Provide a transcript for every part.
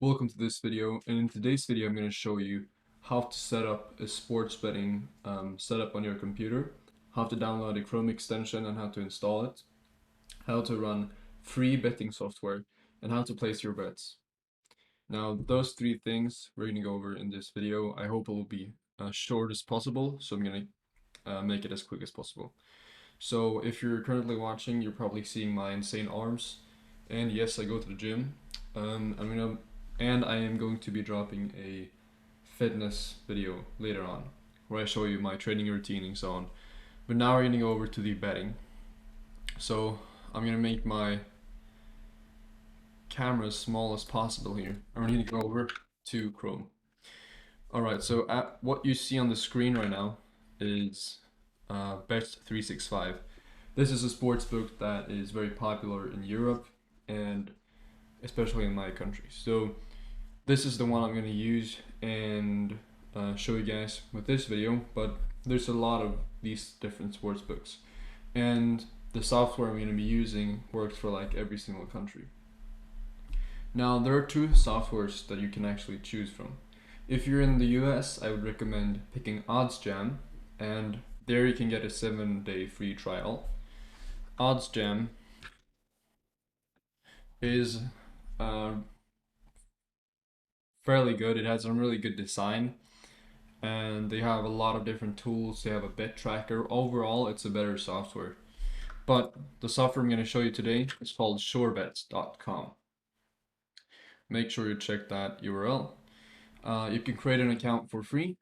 Welcome to this video, and in today's video I'm going to show you how to set up a sports betting setup on your computer, how to download a Chrome extension and how to install it, how to run free betting software, and how to place your bets. Now those three things we're going to go over in this video. I hope it will be as short as possible, so I'm going to make it as quick as possible. So if you're currently watching, you're probably seeing my insane arms, and yes, I go to the gym. I am going to be dropping a fitness video later on where I show you my training routine and so on. But now we're getting over to the betting. So I'm gonna make my camera as small as possible here. I'm gonna go over to Chrome. Alright, so what you see on the screen right now is Bet365. This is a sports book that is very popular in Europe and especially in my country. So this is the one I'm going to use and show you guys with this video, but there's a lot of these different sports books, and the software I'm going to be using works for like every single country. Now there are two softwares that you can actually choose from. If you're in the US, I would recommend picking OddsJam, and there you can get a 7-day free trial. OddsJam is fairly good. It has a really good design, and they have a lot of different tools. They have a bet tracker. Overall, it's a better software. But the software I'm going to show you today is called surebets.com. Make sure you check that URL. You can create an account for free,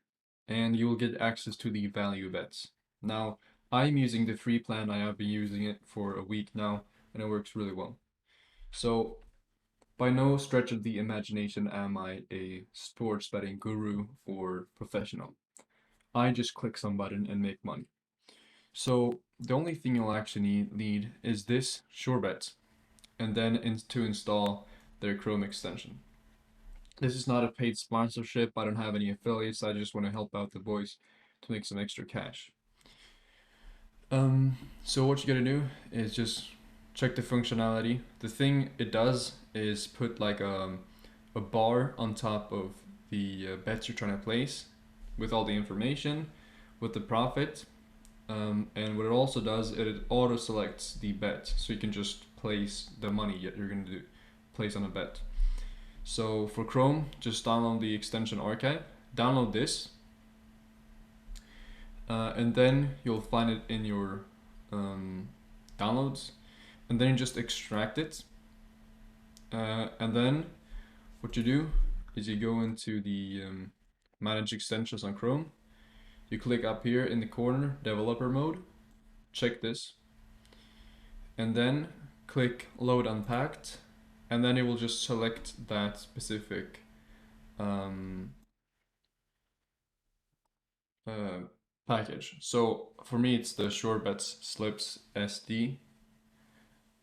and you will get access to the value bets. Now, I'm using the free plan. I have been using it for a week now, and it works really well. So by no stretch of the imagination am I a sports betting guru or professional. I just click some button and make money. So the only thing you'll actually need is this SureBet, and then to install their Chrome extension. This is not a paid sponsorship. I don't have any affiliates. I just want to help out the boys to make some extra cash. So what you gotta do is just check the functionality. The thing it does is put like a bar on top of the bets you're trying to place with all the information, with the profit, and what it also does, it auto selects the bet, so you can just place the money you're going to place on a bet. So for Chrome, just download the extension archive, download this, and then you'll find it in your downloads, and then you just extract it, and then what you do is you go into the manage extensions on Chrome. You click up here in the corner, developer mode, check this, and then click load unpacked, and then it will just select that specific package. So for me it's the SureBets Slips SD.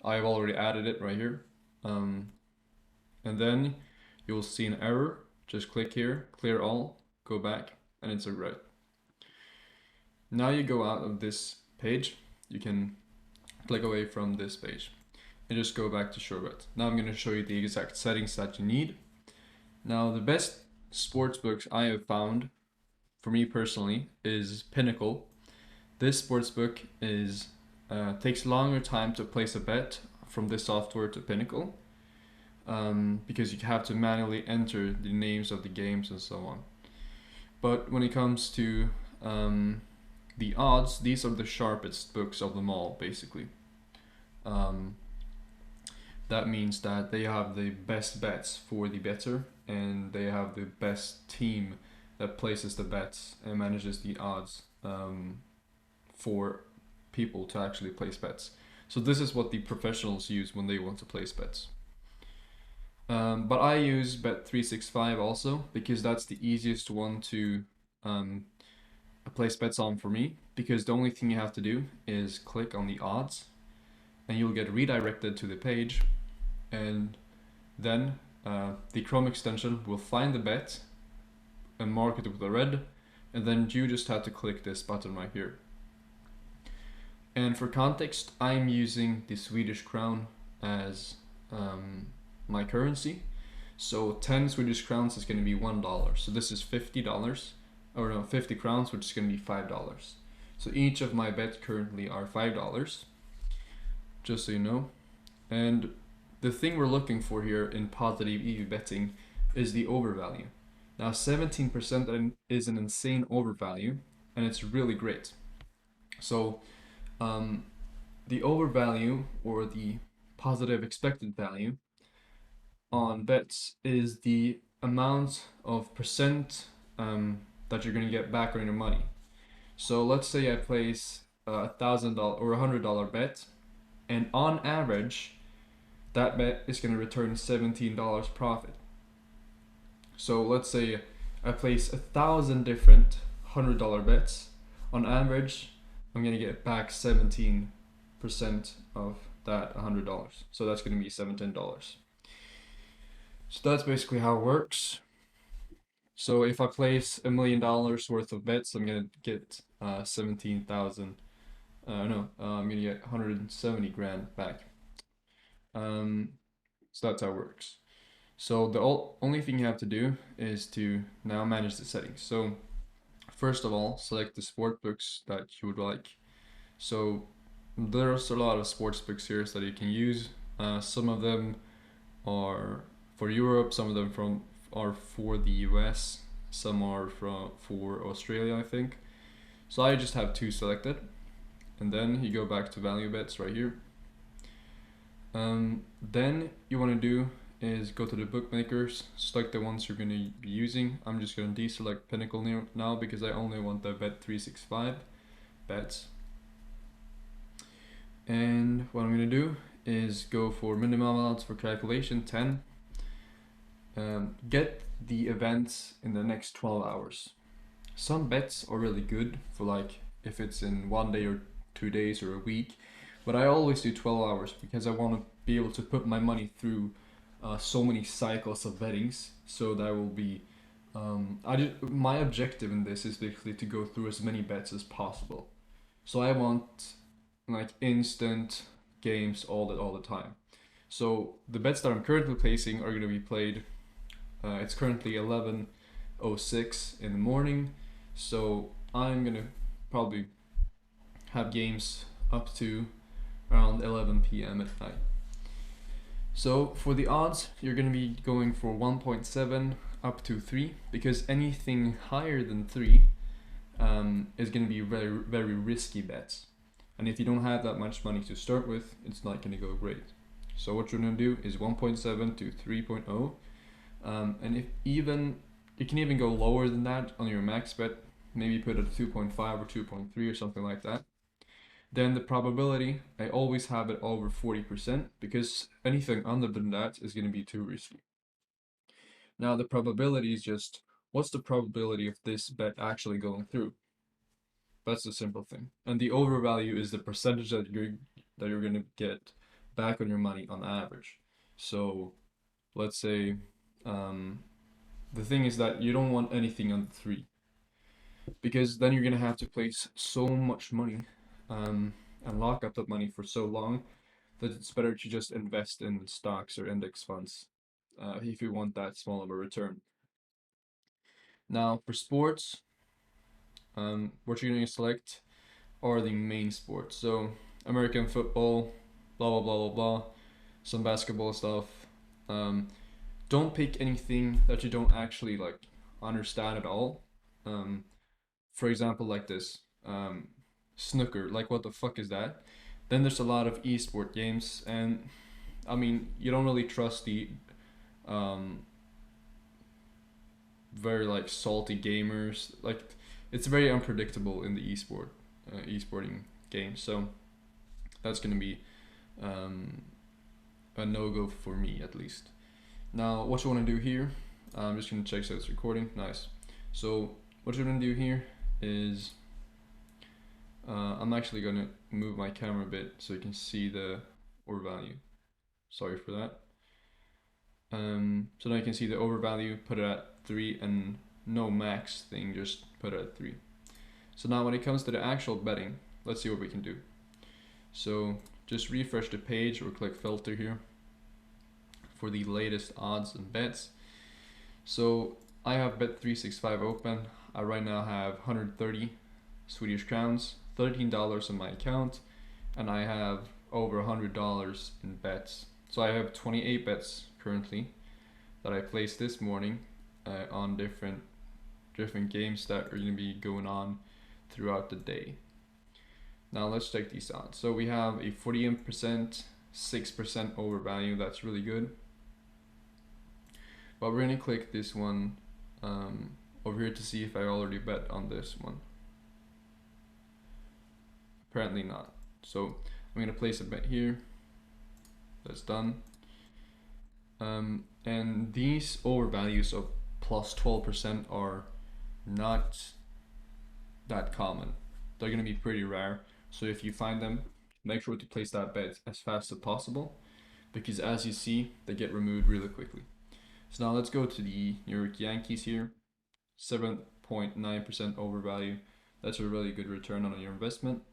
I've already added it right here, and then you'll see an error. Just click here, clear all, go back, and it's a red. Now you go out of this page, you can click away from this page and just go back to SureBet. Now I'm going to show you the exact settings that you need. Now the best sports books I have found, for me personally, is Pinnacle. This sports book is takes longer time to place a bet from this software to Pinnacle, because you have to manually enter the names of the games and so on. But when it comes to the odds, these are the sharpest books of them all, basically. That means that they have the best bets for the bettor, and they have the best team that places the bets and manages the odds for people to actually place bets. So this is what the professionals use when they want to place bets. But I use Bet365 also, because that's the easiest one to place bets on for me, because the only thing you have to do is click on the odds and you'll get redirected to the page, and then the Chrome extension will find the bet and mark it with a red, and then you just have to click this button right here. And for context, I'm using the Swedish crown as my currency, So 10 Swedish crowns is going to be $1. So this is $50, or no, 50 crowns, which is going to be $5. So each of my bets currently are $5, just so you know. And the thing we're looking for here in positive EV betting is the overvalue. Now 17% is an insane overvalue, and it's really great. So the overvalue, or the positive expected value on bets, is the amount of percent that you're gonna get back on your money. So let's say I place $1,000 or $100 bet, and on average, that bet is gonna return $17 profit. So let's say I place 1,000 different $100 bets. On average, I'm gonna get back 17% of that $100. So that's gonna be $17. So that's basically how it works. So if I place $1 million worth of bets, I'm gonna get 17,000. No, I'm gonna get 170 grand back. So that's how it works. So the only thing you have to do is to now manage the settings. So first of all, select the sport books that you would like. So there's a lot of sports books here that you can use. Some of them are for Europe, some of them are for the US, some are for Australia, I think. So I just have two selected, and then you go back to value bets right here. Then you want to do is go to the bookmakers, select the ones you're going to be using. I'm just going to deselect Pinnacle now because I only want the Bet365 bets. And what I'm going to do is go for minimum odds for calculation 10. Get the events in the next 12 hours. Some bets are really good for like if it's in 1 day or 2 days or a week, but I always do 12 hours because I want to be able to put my money through so many cycles of bettings, so that will be my objective in this is basically to go through as many bets as possible. So I want like instant games all the time. So the bets that I'm currently placing are going to be played. It's currently 11:06 in the morning, so I'm gonna probably have games up to around 11 p.m. at night. So for the odds, you're gonna be going for 1.7 up to 3, because anything higher than 3 is gonna be very, very risky bets. And if you don't have that much money to start with, it's not gonna go great. So what you're gonna do is 1.7 to 3.0. And if even you can even go lower than that on your max bet, maybe put it at 2.5 or 2.3 or something like that. Then the probability, I always have it over 40%, because anything under than that is going to be too risky. Now the probability is just, what's the probability of this bet actually going through? That's the simple thing. And the overvalue is the percentage that you're going to get back on your money on average. So let's say the thing is that you don't want anything under 3, because then you're gonna have to place so much money and lock up that money for so long that it's better to just invest in stocks or index funds if you want that small of a return. Now for sports, what you're gonna select are the main sports. So American football, blah blah blah blah blah, some basketball stuff. Don't pick anything that you don't actually like understand at all. For example, like this, snooker. Like, what the fuck is that? Then there's a lot of esport games, and I mean, you don't really trust the um, very like salty gamers. Like, it's very unpredictable in the esporting games. So that's gonna be a no go for me at least. Now, what you want to do here, I'm just gonna check so it's recording. Nice. So what you're gonna do here is I'm actually gonna move my camera a bit so you can see the overvalue. Sorry for that. So now you can see the overvalue, put it at 3, and no max thing, just put it at 3. So now when it comes to the actual betting, let's see what we can do. So just refresh the page or click filter here. for the latest odds and bets. So I have Bet365 open. I right now have 130 Swedish crowns, $13 in my account, and I have over $100 in bets. So I have 28 bets currently that I placed this morning on different games that are going to be going on throughout the day. Now let's check these out. So we have a 48%, 6% overvalue. That's really good. But we're gonna click this one over here to see if I already bet on this one. Apparently not. So I'm gonna place a bet here. That's done. And these overvalues of plus 12% are not that common. They're gonna be pretty rare. So if you find them, make sure to place that bet as fast as possible, because as you see, they get removed really quickly. So now let's go to the New York Yankees here. 7.9% overvalue. That's a really good return on your investment.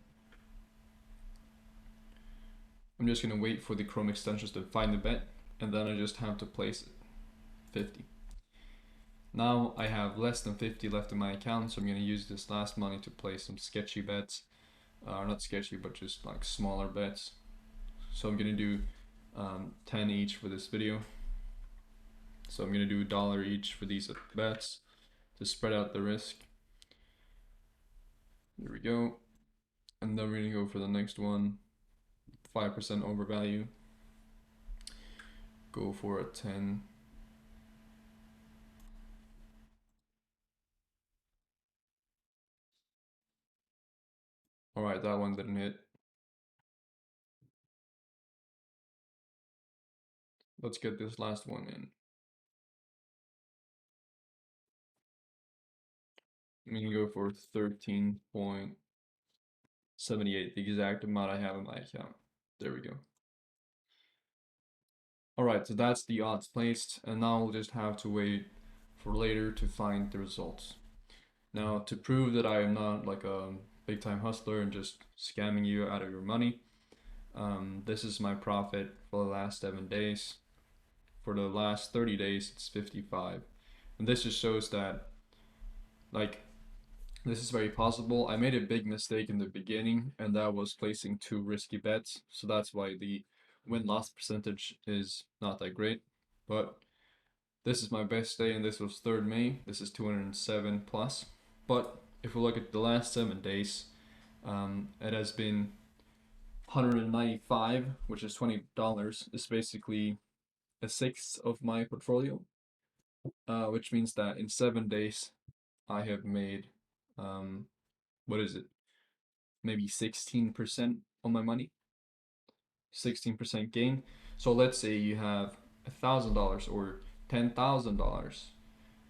I'm just gonna wait for the Chrome extensions to find the bet, and then I just have to place it. 50. Now I have less than 50 left in my account, so I'm gonna use this last money to place some sketchy bets. Not sketchy, but just like smaller bets. So I'm gonna do 10 each for this video. So I'm gonna do $1 each for these bets to spread out the risk. There we go. And then we're gonna go for the next one. 5% overvalue. Go for a 10. Alright, that one didn't hit. Let's get this last one in. I'm gonna go for 13.78, the exact amount I have in my account. There we go. Alright, so that's the odds placed, and now we'll just have to wait for later to find the results. Now, to prove that I am not like a big time hustler and just scamming you out of your money, this is my profit for the last 7 days. For the last 30 days, it's 55. And this just shows that, like, this is very possible. I made a big mistake in the beginning, and that was placing 2 risky bets. So that's why the win-loss percentage is not that great. But this is my best day, and this was 3rd May. This is 207 plus. But if we look at the last 7 days, it has been 195, which is $20. It's basically a sixth of my portfolio, which means that in 7 days I have made what is it? Maybe 16% on my money. 16% gain. So let's say you have $1,000 or $10,000.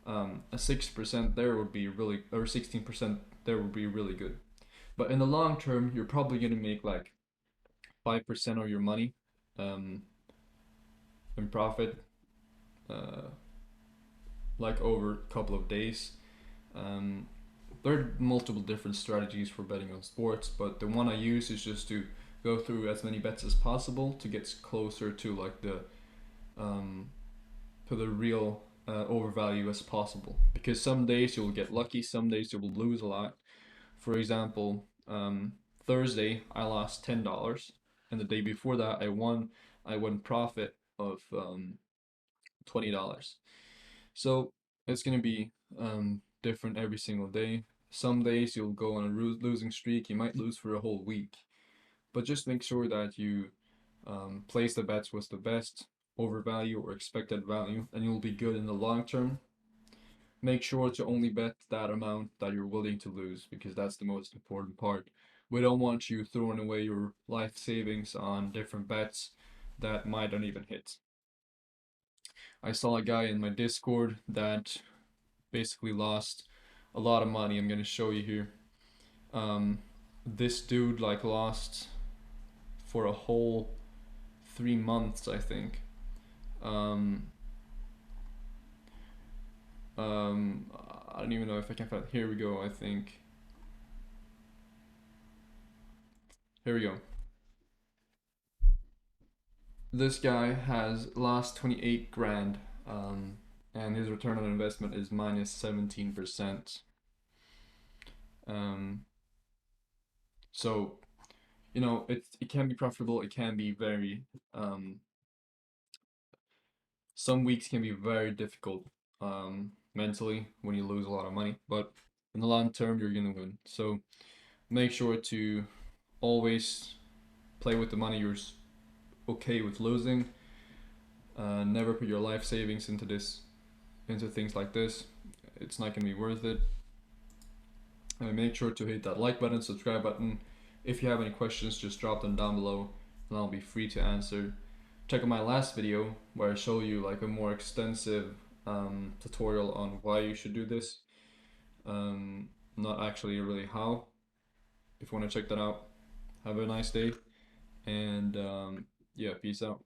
A 6% there would be really, or 16% there would be really good. But in the long term, you're probably gonna make like 5% of your money in profit, like over a couple of days. There are multiple different strategies for betting on sports, but the one I use is just to go through as many bets as possible to get closer to like the real overvalue as possible. Because some days you'll get lucky, some days you will lose a lot. For example, Thursday I lost $10, and the day before that I won profit of $20. So it's gonna be different every single day. Some days you'll go on a losing streak, you might lose for a whole week. But just make sure that you place the bets with the best overvalue or expected value, and you'll be good in the long term. Make sure to only bet that amount that you're willing to lose, because that's the most important part. We don't want you throwing away your life savings on different bets that might not even hit. I saw a guy in my Discord that basically lost a lot of money. I'm gonna show you here. This dude like lost for a whole 3 months, I think. I don't even know if I can find. Here we go. I think. Here we go. This guy has lost 28 grand, and his return on investment is minus 17%. Um, so it can be profitable. It can be very some weeks can be very difficult mentally when you lose a lot of money, but in the long term you're gonna win. So make sure to always play with the money you're okay with losing. Never put your life savings into things like this. It's not gonna be worth it. And make sure to hit that like button, subscribe button. If you have any questions, just drop them down below, and I'll be free to answer. Check out my last video where I show you like a more extensive tutorial on why you should do this. Not actually really how. If you want to check that out, have a nice day, and yeah, peace out.